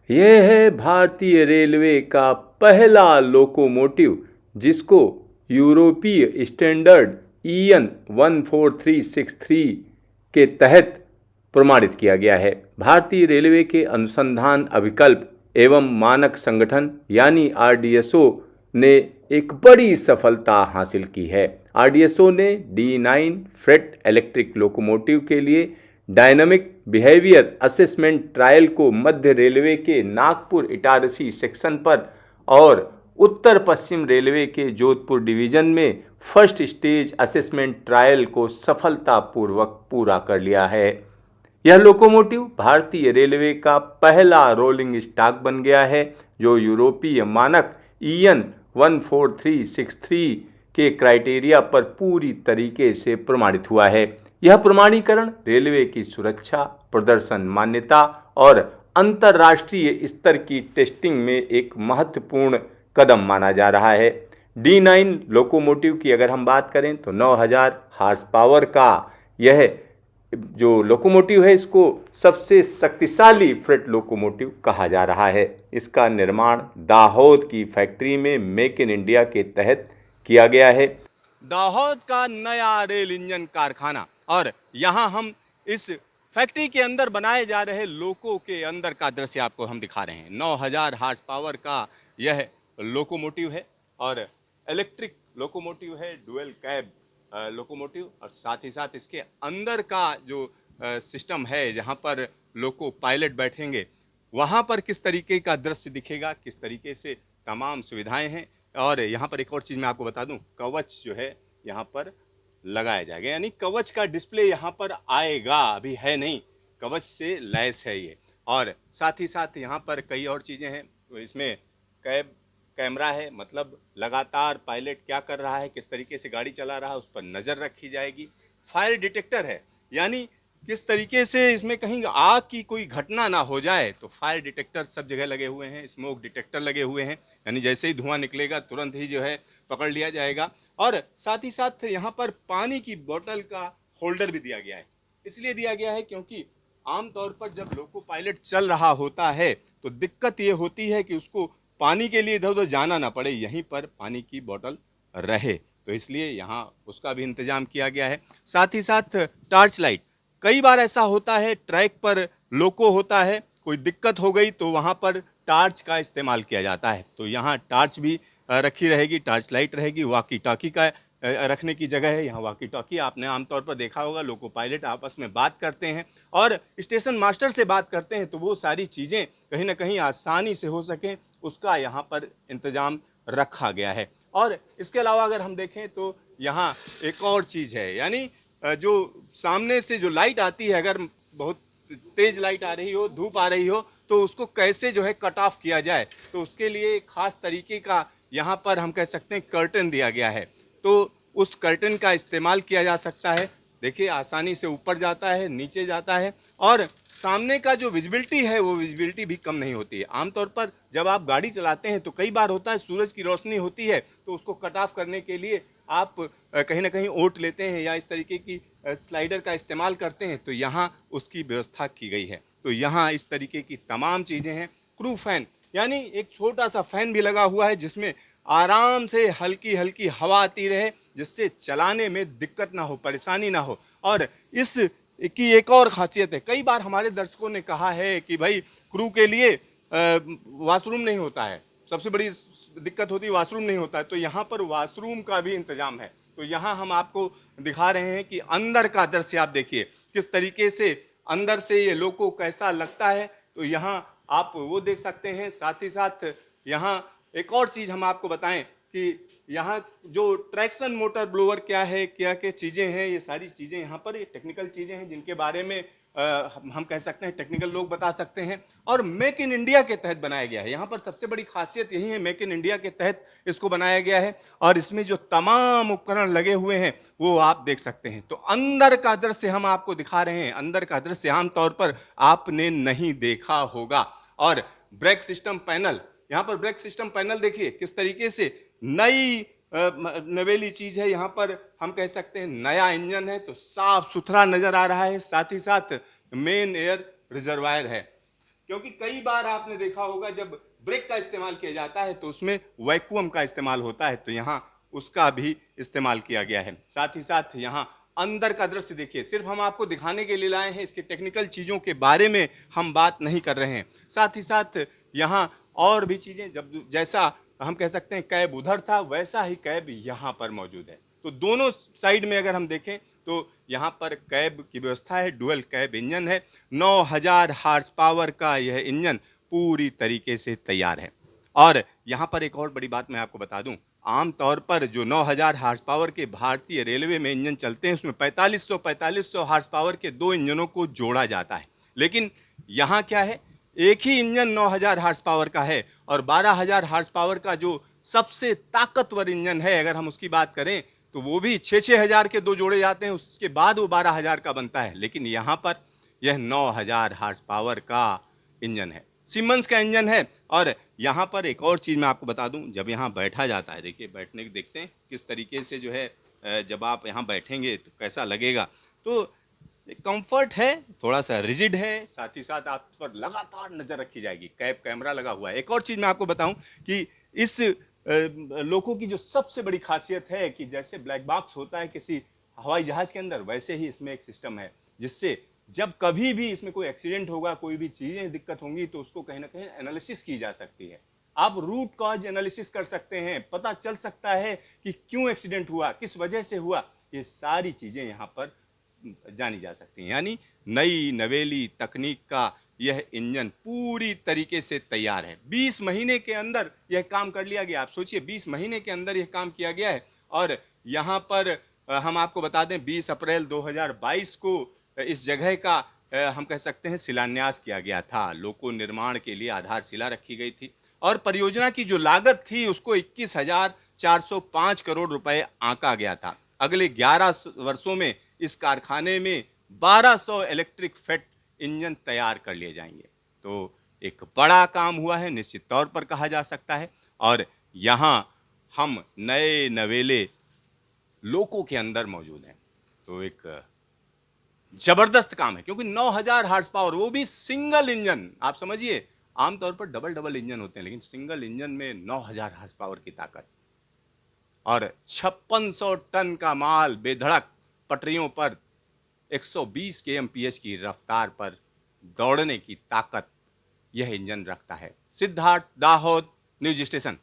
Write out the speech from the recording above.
यह है भारतीय रेलवे का पहला लोकोमोटिव जिसको यूरोपीय स्टैंडर्ड EN 14363 के तहत प्रमाणित किया गया है। भारतीय रेलवे के अनुसंधान अभिकल्प एवं मानक संगठन यानी RDSO ने एक बड़ी सफलता हासिल की है। RDSO ने D9 फ्रेट इलेक्ट्रिक लोकोमोटिव के लिए डायनामिक बिहेवियर असेसमेंट ट्रायल को मध्य रेलवे के नागपुर इटारसी सेक्शन पर और उत्तर पश्चिम रेलवे के जोधपुर डिवीजन में फर्स्ट स्टेज असेसमेंट ट्रायल को सफलतापूर्वक पूरा कर लिया है। यह लोकोमोटिव भारतीय रेलवे का पहला रोलिंग स्टॉक बन गया है जो यूरोपीय मानक EN 14363 के क्राइटेरिया पर पूरी तरीके से प्रमाणित हुआ है। यह प्रमाणीकरण रेलवे की सुरक्षा, प्रदर्शन मान्यता और अंतर्राष्ट्रीय स्तर की टेस्टिंग में एक महत्वपूर्ण कदम माना जा रहा है। D9 लोकोमोटिव की अगर हम बात करें तो 9000 हार्स पावर का यह जो लोकोमोटिव है इसको सबसे शक्तिशाली फ्रेट लोकोमोटिव कहा जा रहा है। इसका निर्माण दाहोद की फैक्ट्री में मेक इन इंडिया के तहत किया गया है। दाहोद का नया रेल इंजन कारखाना, और यहाँ हम इस फैक्ट्री के अंदर बनाए जा रहे लोको के अंदर का दृश्य आपको हम दिखा रहे हैं। 9000 हार्स पावर का यह लोकोमोटिव है और इलेक्ट्रिक लोकोमोटिव है, डुअल कैब लोकोमोटिव, और साथ ही साथ इसके अंदर का जो सिस्टम है जहाँ पर लोको पायलट बैठेंगे वहाँ पर किस तरीके का दृश्य दिखेगा, किस तरीके से तमाम सुविधाएं हैं। और यहाँ पर एक और चीज़ मैं आपको बता दूं, कवच जो है यहाँ पर लगाया जाएगा, यानी कवच का डिस्प्ले यहाँ पर आएगा, अभी है नहीं, कवच से लैस है ये। और साथ ही साथ यहाँ पर कई और चीज़ें हैं, तो इसमें कैमरा है, मतलब लगातार पायलट क्या कर रहा है, किस तरीके से गाड़ी चला रहा है उस पर नज़र रखी जाएगी। फायर डिटेक्टर है, यानी किस तरीके से इसमें कहीं आग की कोई घटना ना हो जाए तो फायर डिटेक्टर सब जगह लगे हुए हैं, स्मोक डिटेक्टर लगे हुए हैं, यानी जैसे ही धुआं निकलेगा तुरंत ही जो है पकड़ लिया जाएगा। और साथ ही साथ यहाँ पर पानी की बोतल का होल्डर भी दिया गया है। इसलिए दिया गया है क्योंकि आमतौर पर जब लोको पायलट चल रहा होता है तो दिक्कत ये होती है कि उसको पानी के लिए इधर उधर जाना ना पड़े, यहीं पर पानी की बोतल रहे, तो इसलिए यहाँ उसका भी इंतजाम किया गया है। साथ ही साथ टॉर्च लाइट, कई बार ऐसा होता है ट्रैक पर लोको होता है, कोई दिक्कत हो गई तो वहाँ पर टार्च का इस्तेमाल किया जाता है, तो यहाँ टार्च भी रखी रहेगी, टार्च लाइट रहेगी। वाकी टॉकी का रखने की जगह है, यहाँ वाकी टॉकी आपने आमतौर पर देखा होगा, लोको पायलट आपस में बात करते हैं और स्टेशन मास्टर से बात करते हैं, तो वो सारी चीज़ें कहीं ना कहीं आसानी से हो सकें उसका यहाँ पर इंतज़ाम रखा गया है। और इसके अलावा अगर हम देखें तो यहाँ एक और चीज़ है, यानी जो सामने से जो लाइट आती है, अगर बहुत तेज लाइट आ रही हो, धूप आ रही हो, तो उसको कैसे जो है कट ऑफ किया जाए, तो उसके लिए खास तरीके का यहाँ पर हम कह सकते हैं कर्टन दिया गया है, तो उस कर्टन का इस्तेमाल किया जा सकता है। देखिए आसानी से ऊपर जाता है, नीचे जाता है, और सामने का जो विजिबिलिटी है वो विजिबिलिटी भी कम नहीं होती है। आमतौर पर जब आप गाड़ी चलाते हैं तो कई बार होता है सूरज की रोशनी होती है तो उसको कट ऑफ करने के लिए आप कहीं ना कहीं ओट लेते हैं या इस तरीके की स्लाइडर का इस्तेमाल करते हैं, तो यहाँ उसकी व्यवस्था की गई है। तो यहाँ इस तरीके की तमाम चीज़ें हैं। क्रू फैन, यानी एक छोटा सा फैन भी लगा हुआ है जिसमें आराम से हल्की हल्की हवा आती रहे, जिससे चलाने में दिक्कत ना हो, परेशानी ना हो। और इस की एक और खासियत है, कई बार हमारे दर्शकों ने कहा है कि भाई क्रू के लिए वॉशरूम नहीं होता है, सबसे बड़ी दिक्कत होती है वॉशरूम नहीं होता है, तो यहाँ पर वॉशरूम का भी इंतजाम है। तो यहाँ हम आपको दिखा रहे हैं कि अंदर का दृश्य आप देखिए किस तरीके से अंदर से ये लोको कैसा लगता है, तो यहाँ आप वो देख सकते हैं। साथ ही साथ यहाँ एक और चीज़ हम आपको बताएं कि यहाँ जो ट्रैक्शन मोटर ब्लोअर क्या है, क्या क्या चीज़ें हैं, ये सारी चीज़ें यहाँ पर ये टेक्निकल चीज़ें हैं जिनके बारे में हम कह सकते हैं टेक्निकल लोग बता सकते हैं। और मेक इन इंडिया के तहत बनाया गया है, यहाँ पर सबसे बड़ी खासियत यही है, मेक इन इंडिया के तहत इसको बनाया गया है और इसमें जो तमाम उपकरण लगे हुए हैं वो आप देख सकते हैं। तो अंदर का दृश्य हम आपको दिखा रहे हैं, अंदर का दृश्य आमतौर पर आपने नहीं देखा होगा। और ब्रेक सिस्टम पैनल, यहाँ पर ब्रेक सिस्टम पैनल देखिए किस तरीके से नई नवेली चीज है, यहाँ पर हम कह सकते हैं नया इंजन है, तो साफ सुथरा नजर आ रहा है। साथ ही साथ मेन एयर रिजर्वायर है, क्योंकि कई बार आपने देखा होगा जब ब्रेक का इस्तेमाल किया जाता है तो उसमें वैक्यूम का इस्तेमाल होता है, तो यहाँ उसका भी इस्तेमाल किया गया है। साथ ही साथ यहाँ अंदर का दृश्य देखिए, सिर्फ हम आपको दिखाने के लिए लाए हैं, इसके टेक्निकल चीज़ों के बारे में हम बात नहीं कर रहे हैं। साथ ही साथ यहाँ और भी चीज़ें, जब जैसा हम कह सकते हैं कैब उधर था वैसा ही कैब यहाँ पर मौजूद है। तो दोनों साइड में अगर हम देखें तो यहाँ पर कैब की व्यवस्था है, डुअल कैब इंजन है। 9000 हार्स पावर का यह इंजन पूरी तरीके से तैयार है। और यहाँ पर एक और बड़ी बात मैं आपको बता दूं, आमतौर पर जो 9000 हार्स पावर के भारतीय रेलवे में इंजन चलते हैं उसमें 4500 हार्स पावर के दो इंजनों को जोड़ा जाता है। लेकिन यहाँ क्या है, एक ही इंजन 9000 हार्स पावर का है और 12000 हार्स पावर का जो सबसे ताकतवर इंजन है अगर हम उसकी बात करें तो वो भी 6-6000 के दो जोड़े जाते हैं, उसके बाद वो 12000 का बनता है। लेकिन यहाँ पर यह 9000 हार्स पावर का इंजन है, सिमंस का इंजन है। और यहाँ पर एक और चीज़ मैं आपको बता दूं, जब यहाँ बैठा जाता है, देखिए बैठने देखते हैं किस तरीके से जो है, जब आप यहाँ बैठेंगे तो कैसा लगेगा। तो कंफर्ट है, थोड़ा सा रिजिड है, साथ ही साथ आप पर लगातार नज़र रखी जाएगी, कैब कैमरा लगा हुआ है। एक और चीज़ मैं आपको बताऊं कि इस लोको की जो सबसे बड़ी खासियत है कि जैसे ब्लैक बॉक्स होता है किसी हवाई जहाज के अंदर, वैसे ही इसमें एक सिस्टम है जिससे जब कभी भी इसमें कोई एक्सीडेंट होगा, कोई भी चीज़ें दिक्कत होंगी तो उसको कहीं ना कहीं एनालिसिस की जा सकती है। आप रूट कॉज एनालिसिस कर सकते हैं, पता चल सकता है कि क्यों एक्सीडेंट हुआ, किस वजह से हुआ, ये सारी चीज़ें यहाँ पर जानी जा सकती हैं। यानी नई नवेली तकनीक का यह इंजन पूरी तरीके से तैयार है। 20 महीने के अंदर यह काम कर लिया गया। आप सोचिए 20 महीने के अंदर यह काम किया गया है। और यहाँ पर हम आपको बता दें 20 अप्रैल 2022 को इस जगह का हम कह सकते हैं शिलान्यास किया गया था। लोको निर्माण के लिए आधारशिला रखी गई थी और परियोजना की जो लागत थी उसको 21,405 करोड़ रुपए आंका गया था। अगले 11 वर्षों में इस कारखाने में 1200 इलेक्ट्रिक फेट इंजन तैयार कर लिए जाएंगे। तो एक बड़ा काम हुआ है निश्चित तौर पर कहा जा सकता है। और यहाँ हम नए नवेले लोको के अंदर मौजूद हैं। तो एक जबरदस्त काम है क्योंकि 9000 हार्स पावर, वो भी सिंगल इंजन। आप समझिए आमतौर पर डबल इंजन होते हैं, लेकिन सिंगल इंजन में 9000 हार्स पावर की ताकत और 5600 टन का माल बेधड़क पटरियों पर 120 kmph की रफ्तार पर दौड़ने की ताकत यह इंजन रखता है। Siddharth, Dahod, news station.